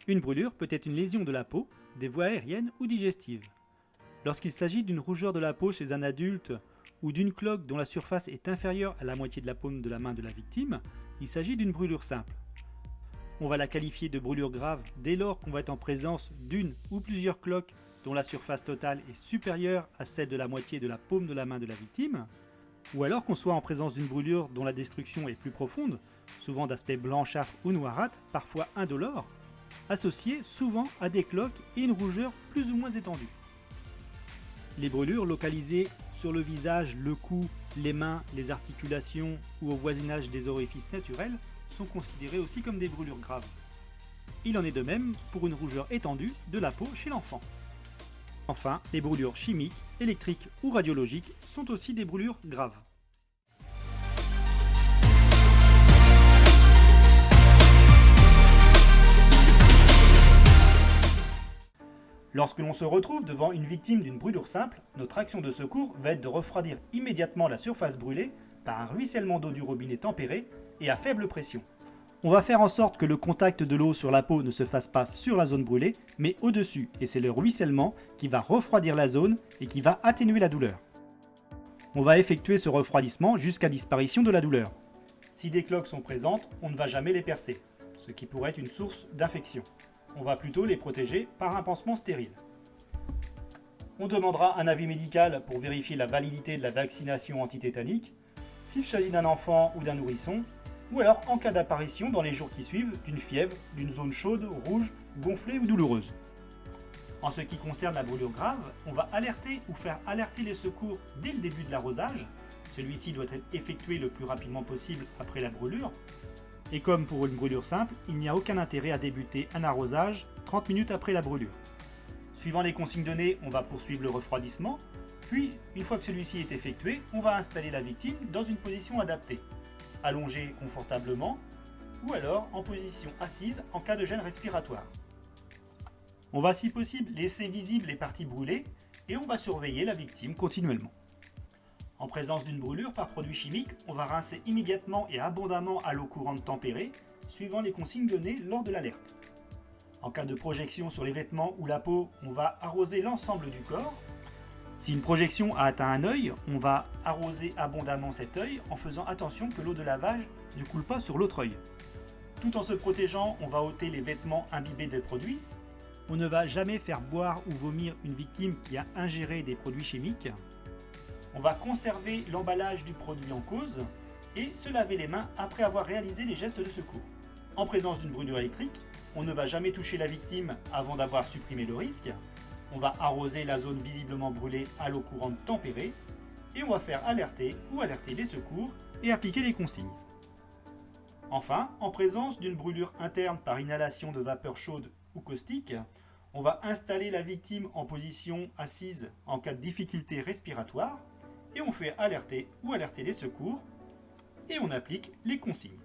Une brûlure peut être une lésion de la peau, des voies aériennes ou digestives. Lorsqu'il s'agit d'une rougeur de la peau chez un adulte ou d'une cloque dont la surface est inférieure à la moitié de la paume de la main de la victime, il s'agit d'une brûlure simple. On va la qualifier de brûlure grave dès lors qu'on va être en présence d'une ou plusieurs cloques dont la surface totale est supérieure à celle de la moitié de la paume de la main de la victime, ou alors qu'on soit en présence d'une brûlure dont la destruction est plus profonde, souvent d'aspect blanchâtre ou noirâtre, parfois indolore, associée souvent à des cloques et une rougeur plus ou moins étendue. Les brûlures localisées sur le visage, le cou, les mains, les articulations ou au voisinage des orifices naturels sont considérées aussi comme des brûlures graves. Il en est de même pour une rougeur étendue de la peau chez l'enfant. Enfin, les brûlures chimiques, électriques ou radiologiques sont aussi des brûlures graves. Lorsque l'on se retrouve devant une victime d'une brûlure simple, notre action de secours va être de refroidir immédiatement la surface brûlée par un ruissellement d'eau du robinet tempéré et à faible pression. On va faire en sorte que le contact de l'eau sur la peau ne se fasse pas sur la zone brûlée, mais au-dessus, et c'est le ruissellement qui va refroidir la zone et qui va atténuer la douleur. On va effectuer ce refroidissement jusqu'à disparition de la douleur. Si des cloques sont présentes, on ne va jamais les percer, ce qui pourrait être une source d'infection. On va plutôt les protéger par un pansement stérile. On demandera un avis médical pour vérifier la validité de la vaccination antitétanique, s'il s'agit d'un enfant ou d'un nourrisson, ou alors en cas d'apparition dans les jours qui suivent d'une fièvre, d'une zone chaude, rouge, gonflée ou douloureuse. En ce qui concerne la brûlure grave, on va alerter ou faire alerter les secours dès le début de l'arrosage. Celui-ci doit être effectué le plus rapidement possible après la brûlure. Et comme pour une brûlure simple, il n'y a aucun intérêt à débuter un arrosage 30 minutes après la brûlure. Suivant les consignes données, on va poursuivre le refroidissement, puis une fois que celui-ci est effectué, on va installer la victime dans une position adaptée, allongée confortablement, ou alors en position assise en cas de gêne respiratoire. On va si possible laisser visibles les parties brûlées et on va surveiller la victime continuellement. En présence d'une brûlure par produit chimique, on va rincer immédiatement et abondamment à l'eau courante tempérée, suivant les consignes données lors de l'alerte. En cas de projection sur les vêtements ou la peau, on va arroser l'ensemble du corps. Si une projection a atteint un œil, on va arroser abondamment cet œil en faisant attention que l'eau de lavage ne coule pas sur l'autre œil. Tout en se protégeant, on va ôter les vêtements imbibés des produits. On ne va jamais faire boire ou vomir une victime qui a ingéré des produits chimiques. On va conserver l'emballage du produit en cause et se laver les mains après avoir réalisé les gestes de secours. En présence d'une brûlure électrique, on ne va jamais toucher la victime avant d'avoir supprimé le risque. On va arroser la zone visiblement brûlée à l'eau courante tempérée et on va faire alerter les secours et appliquer les consignes. Enfin, en présence d'une brûlure interne par inhalation de vapeur chaude ou caustique, on va installer la victime en position assise en cas de difficulté respiratoire et on fait alerter les secours et on applique les consignes.